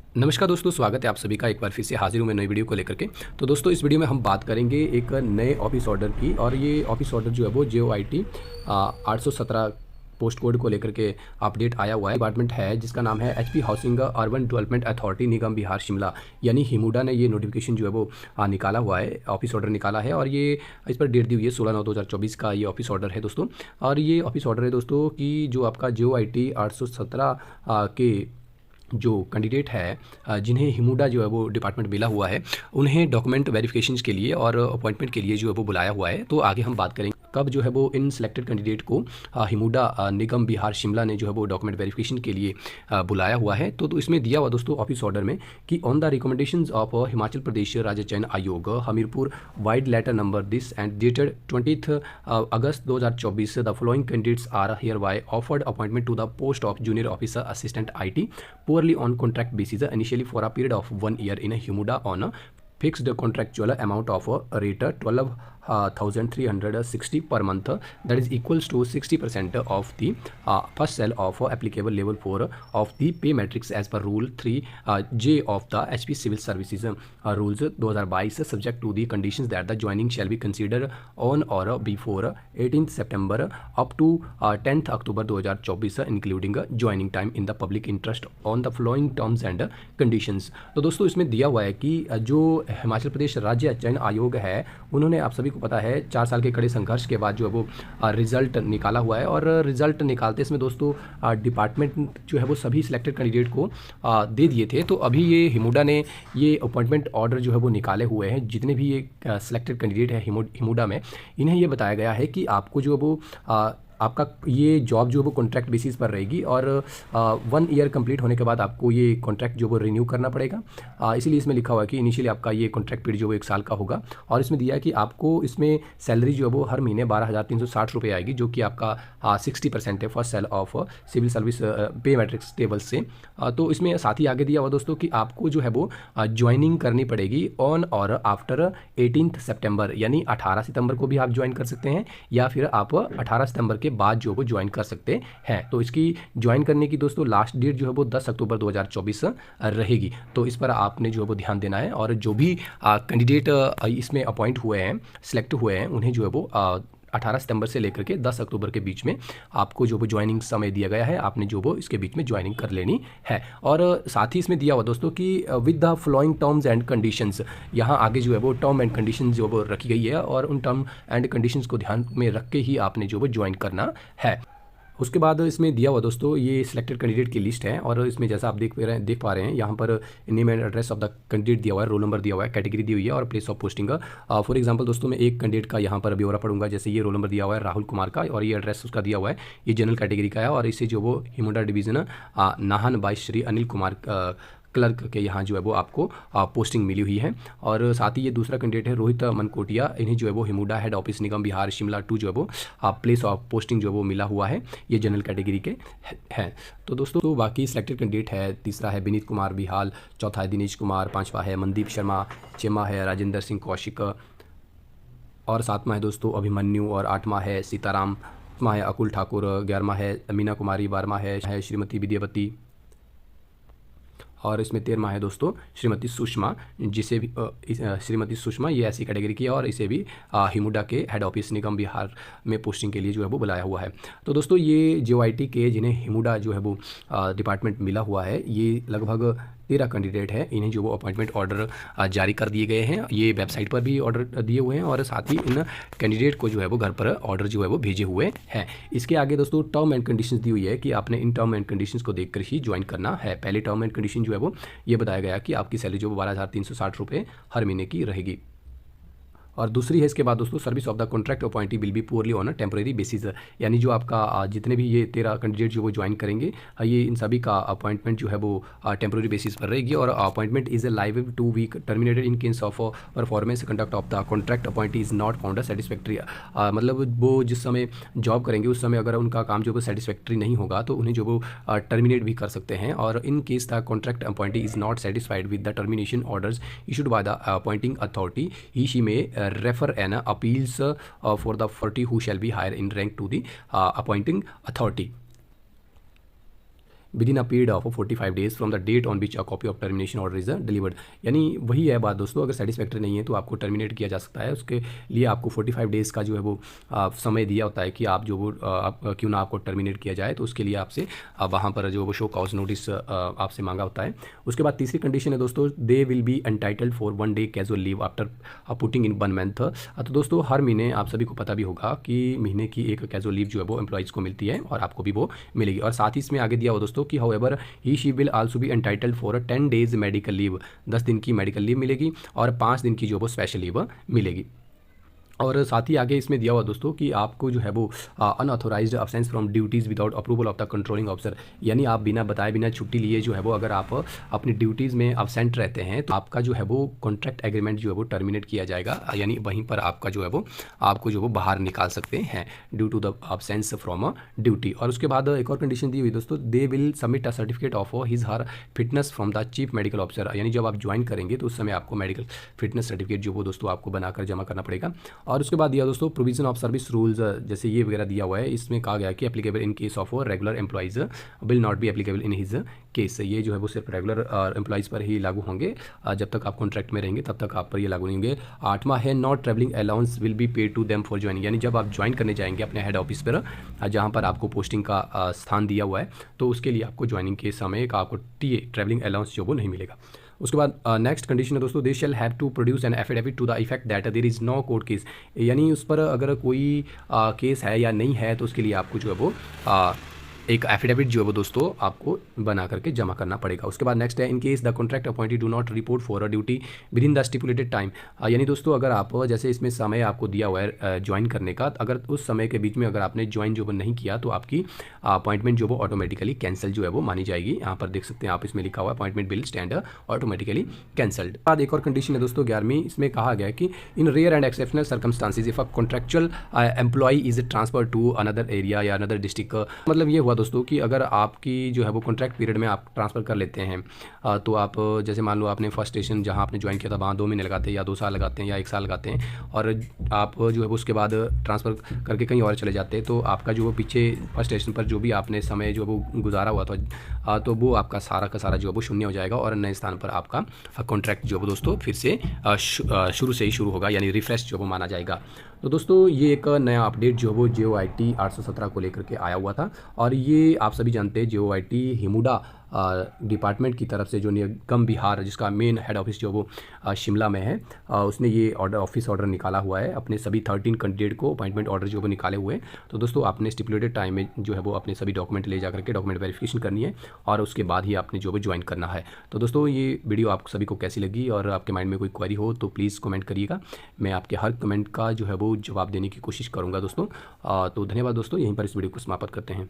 नमस्कार दोस्तों, स्वागत है आप सभी का एक बार फिर से हाजिर हूँ मैं नई वीडियो को लेकर के। तो दोस्तों इस वीडियो में हम बात करेंगे एक नए ऑफिस ऑर्डर की, और ये ऑफिस ऑर्डर जो है वो JOIT 817 पोस्ट कोड को लेकर के अपडेट आया हुआ है। डिपार्टमेंट है जिसका नाम है HP housing urban development authority निगम बिहार शिमला, यानी हिमुडा ने ये नोटिफिकेशन जो है वो निकाला हुआ है, ऑफिस ऑर्डर निकाला है। और ये इस पर डेट दी हुई है 16/9/2024 का ये ऑफिस ऑर्डर है दोस्तों। और ये ऑफिस ऑर्डर है दोस्तों कि जो आपका JOIT 817 के जो कैंडिडेट है जिन्हें हिमुडा जो है वो डिपार्टमेंट मिला हुआ है, उन्हें डॉक्यूमेंट वेरिफिकेशन के लिए और अपॉइंटमेंट के लिए जो है वो बुलाया हुआ है। तो आगे हम बात करेंगे कब जो है वो इन सिलेक्टेड कैंडिडेट को हिमुडा निगम बिहार शिमला ने जो है वो डॉक्यूमेंट वेरिफिकेशन के लिए बुलाया हुआ है। तो इसमें दिया हुआ दोस्तों ऑफिस ऑर्डर में कि on the recommendations of Himachal Pradesh राज्य चयन आयोग Hamirpur vide letter number this and dated 20 August 2024 the following candidates are hereby offered appointment to the post of junior officer assistant IT poorly on contract basis initially for a period of 1 year in a Himuda on a fixed contractual amount of a rate 12,360 per month, that is equals to 60% of the first cell of applicable level 4 of the pay matrix as per rule 3J of the HP civil services rules 2022 subject to the conditions that the joining shall be considered on or before 18th September up to 10th October 2024 including joining time in the public interest on the following terms and conditions। तो दोस्तों इसमें दिया हुआ है कि जो हिमाचल प्रदेश राज्य चयन आयोग है, उन्होंने आप सभी को पता है 4 साल के कड़े संघर्ष के बाद जो है वो रिजल्ट निकाला हुआ है। और रिजल्ट निकालते इसमें दोस्तों डिपार्टमेंट जो है वो सभी सिलेक्टेड कैंडिडेट को दे दिए थे। तो अभी ये हिमुडा ने ये अपॉइंटमेंट ऑर्डर जो है वो निकाले हुए हैं। जितने भी ये सिलेक्टेड कैंडिडेट है हिमुडा में, इन्हें ये बताया गया है कि आपको जो है वो आपका ये जॉब जो है वो कॉन्ट्रैक्ट बेसिस पर रहेगी, और 1 ईयर कंप्लीट होने के बाद आपको ये कॉन्ट्रैक्ट जो वो रिन्यू करना पड़ेगा। इसीलिए इसमें लिखा हुआ है कि इनिशियली आपका ये कॉन्ट्रैक्ट पीरियड जो वो 1 साल का होगा। और इसमें दिया है कि आपको इसमें सैलरी जो है वो हर महीने 12,360 रुपये आएगी, जो कि आपका 60% है first cell of civil service pay matrix table से। तो इसमें साथ ही आगे दिया हुआ दोस्तों कि आपको जो है वो ज्वाइनिंग करनी पड़ेगी ऑन और आफ्टर 18 सितंबर, यानी 18 सितंबर को भी आप ज्वाइन कर सकते हैं, या फिर आप 18 सितंबर के बाद जो वो ज्वाइन कर सकते हैं। तो इसकी ज्वाइन करने की दोस्तों लास्ट डेट जो है वो 10 अक्टूबर 2024 रहेगी। तो इस पर आपने जो है वो ध्यान देना है। और जो भी कैंडिडेट इसमें अपॉइंट हुए हैं, सिलेक्ट हुए हैं, उन्हें जो है वो 18 सितंबर से लेकर के 10 अक्टूबर के बीच में आपको जो वो ज्वाइनिंग समय दिया गया है, आपने जो वो इसके बीच में ज्वाइनिंग कर लेनी है। और साथ ही इसमें दिया हुआ दोस्तों कि with the flowing terms and conditions, यहाँ आगे जो है वो टर्म एंड कंडीशंस जो वो रखी गई है, और उन टर्म एंड कंडीशंस को ध्यान में रख के ही आपने जो वो ज्वाइन करना है। उसके बाद इसमें दिया हुआ दोस्तों ये सिलेक्टेड कैंडिडेट की लिस्ट है। और इसमें जैसा आप देख पा रहे हैं, यहाँ पर name and address of the candidate दिया हुआ है, रोल नंबर दिया हुआ है, कैटेगरी दी हुई है, और प्लेस ऑफ पोस्टिंग का। फॉर एग्जांपल दोस्तों मैं एक कैंडिडेट का यहाँ पर ब्यौरा पढ़ूंगा। जैसे ये रोल नंबर दिया हुआ है राहुल कुमार का, और ये एड्रेस उसका दिया हुआ है, ये जनरल कैटेगरी का है, और इसे जो वो HIMUDA division Nahan by Shri Anil Kumar clerk के यहाँ जो है वो आपको पोस्टिंग मिली हुई है। और साथ ही ये दूसरा कैंडिडेट है रोहित मनकोटिया, इन्हें जो है वो हिमुडा हेड ऑफिस निगम बिहार शिमला 2 जो है वो प्लेस ऑफ पोस्टिंग जो है वो मिला हुआ है, ये जनरल कैटेगरी के हैं। तो दोस्तों तो बाकी सिलेक्टेड कैंडिडेट है, तीसरा है विनीत कुमार बिहाल, चौथा है दिनेश कुमार, पाँचवा है मनदीप शर्मा, छठवां है राजेंद्र सिंह कौशिक, और सातवां है दोस्तों अभिमन्यु, और आठवां है सीताराम, 10वां है अकुल ठाकुर, 11वां है मीना कुमारी, 12वां है श्रीमती विद्यावती, और इसमें 13वां है दोस्तों श्रीमती सुषमा, जिसे भी श्रीमती सुषमा ये ऐसी कैटेगरी की है, और इसे भी हिमुडा के हेड ऑफिस निगम बिहार में पोस्टिंग के लिए जो है वो बुलाया हुआ है। तो दोस्तों ये JOIT के जिन्हें हिमुडा जो है वो डिपार्टमेंट मिला हुआ है, ये लगभग 13 कैंडिडेट है। इन्हें जो वो अपॉइंटमेंट ऑर्डर जारी कर दिए गए हैं, ये वेबसाइट पर भी ऑर्डर दिए हुए हैं, और साथ ही इन कैंडिडेट को जो है वो घर पर ऑर्डर जो है वो भेजे हुए हैं। इसके आगे दोस्तों टर्म एंड कंडीशंस दी हुई है कि आपने इन टर्म एंड कंडीशंस को देखकर ही ज्वाइन करना है। पहले टर्म एंड कंडीशन जो है वो ये बताया गया कि आपकी सैलरी जो 12,360 रुपये हर महीने की रहेगी। और दूसरी है इसके बाद दोस्तों service of the contract appointee will be poorly on a temporary basis, यानी जो आपका जितने भी ये 13 कैंडिडेट जो वो ज्वाइन करेंगे, ये इन सभी का अपॉइंटमेंट जो है वो टेम्परेरी बेसिस पर रहेगी। और appointment is live to week terminated in case of performance conduct of the contract appointee is not found satisfactory. मतलब वो जिस समय जॉब करेंगे उस समय अगर उनका काम जो वो सेटिस्फैक्ट्री नहीं होगा, तो उन्हें जो वो टर्मिनेट भी कर सकते हैं। और in case the contract appointee is not satisfied with the termination orders issued by the appointing authority, he she में refer an appeals for the authority who shall be higher in rank to the appointing authority। Within a period of 45 days from the date on which a copy of termination order is delivered. यानी वही है बात दोस्तों, अगर satisfactory नहीं है तो आपको टर्मिनेट किया जा सकता है। उसके लिए आपको 45 डेज़ का जो है वो समय दिया होता है कि आप जो वो क्यों ना आपको टर्मिनेट किया जाए, तो उसके लिए आपसे वहाँ पर जो वो शो कॉज नोटिस आपसे मांगा होता है। उसके बाद तीसरी कंडीशन है दोस्तों, they will be entitled for 1 day casual leave after putting in 1 month. तो दोस्तों हर महीने आप सभी को पता भी होगा कि महीने की एक कैजुअल लीव जो है वो एम्प्लॉइज़ को मिलती है और आपको भी वो मिलेगी। और साथ ही इसमें आगे दिया हो दोस्तों कि however he she will also be entitled for 10 days medical leave, 10 दिन की मेडिकल लीव मिलेगी और 5 दिन की जो वो स्पेशल लीव मिलेगी। और साथ ही आगे इसमें दिया हुआ दोस्तों कि आपको जो है वो unauthorised absence from duties without approval of the controlling officer, यानी आप बिना बताए बिना छुट्टी लिए जो है वो अगर आप अपनी ड्यूटीज़ में अब्सेंट रहते हैं तो आपका जो है वो कॉन्ट्रैक्ट एग्रीमेंट जो है वो टर्मिनेट किया जाएगा, यानी वहीं पर आपका जो है वो आपको जो वो बाहर निकाल सकते हैं due to the absence from a duty. और उसके बाद एक और कंडीशन दी हुई दोस्तों, they will submit a certificate of his her fitness from the chief medical officer, यानी जब आप ज्वाइन करेंगे तो उस समय आपको मेडिकल फिटनेस सर्टिफिकेट जो वो दोस्तों आपको बनाकर जमा करना पड़ेगा। और उसके बाद दिया दोस्तों प्रोविजन ऑफ सर्विस रूल्स, जैसे ये वगैरह दिया हुआ है, इसमें कहा गया कि applicable in case of regular employees will not be applicable in his case. ये जो है वो सिर्फ रेगुलर एम्प्लॉइज़ पर ही लागू होंगे, जब तक आप कॉन्ट्रैक्ट में रहेंगे तब तक आप पर ये लागू नहीं होंगे। 8वां है not travelling allowance will be paid to them for joining, यानी जब आप ज्वाइन करने जाएंगे अपने हेड ऑफिस पर जहाँ पर आपको पोस्टिंग का स्थान दिया हुआ है, तो उसके लिए आपको ज्वाइनिंग के समय का आपको ट्रैवलिंग अलाउंस जो वो नहीं मिलेगा। उसके बाद नेक्स्ट कंडीशन है दोस्तों, they shall have to produce an affidavit to the effect that there is no court case, यानी उस पर अगर कोई केस है या नहीं है तो उसके लिए आपको जो है वो एक एफिडेविट जो है वो दोस्तों आपको बना करके जमा करना पड़ेगा। उसके बाद नेक्स्ट है, in case the contract appointed do not report for a duty with in the stipulated time, यानी दोस्तों अगर आप जैसे इसमें समय आपको दिया हुआ है ज्वाइन करने का, अगर उस समय के बीच में अगर आपने ज्वाइन जो वो नहीं किया तो आपकी अपॉइंटमेंट जो वो ऑटोमेटिकली कैंसिल जो है वो मानी जाएगी। यहाँ पर देख सकते हैं आप, इसमें लिखा हुआ है appointment bill stand automatically cancelled. बाद एक और कंडीशन है दोस्तों 11वीं, इसमें कहा गया कि in rare and exceptional circumstances if a contractual employee is transfer to another area या अनदर डिस्ट्रिक्ट, मतलब ये हुआ दोस्तों कि अगर आपकी जो है वो कॉन्ट्रैक्ट पीरियड में आप ट्रांसफ़र कर लेते हैं, तो आप जैसे मान लो आपने फर्स्ट स्टेशन जहाँ आपने ज्वाइन किया था वहाँ 2 महीने लगाते हैं या 2 साल लगाते हैं या 1 साल लगाते हैं, और आप जो है वो उसके बाद ट्रांसफ़र करके कहीं और चले जाते हैं, तो आपका जो वो पीछे फर्स्ट स्टेशन पर जो भी आपने समय जो वो गुजारा हुआ था तो वो आपका सारा का सारा जो है वो शून्य हो जाएगा और नए स्थान पर आपका कॉन्ट्रैक्ट जो है वो दोस्तों फिर से शुरू से ही शुरू होगा, यानी रिफ्रेश जो वो माना जाएगा। तो दोस्तों ये एक नया अपडेट जो वो JOIT 817 को लेकर के आया हुआ था, और ये आप सभी जानते हैं JOIT हिमुडा डिपार्टमेंट की तरफ से जो निगम बिहार, जिसका मेन हेड ऑफिस जो वो शिमला में है, उसने ये ऑफिस ऑर्डर निकाला हुआ है अपने सभी 13 कैंडिडेट को अपॉइंटमेंट ऑर्डर जो वो निकाले हुए हैं। तो दोस्तों आपने स्टिपुलेटेड टाइम में जो है वो अपने सभी डॉक्यूमेंट ले जा करके डॉक्यूमेंट वेरिफिकेशन करनी है और उसके बाद ही आपने जो वो ज्वाइन करना है। तो दोस्तों ये वीडियो आप सभी को कैसी लगी, और आपके माइंड में कोई क्वेरी हो तो प्लीज़ कमेंट करिएगा, मैं आपके हर कमेंट का जो है वो जवाब देने की कोशिश करूँगा दोस्तों। तो धन्यवाद दोस्तों, यहीं पर इस वीडियो को समाप्त करते हैं।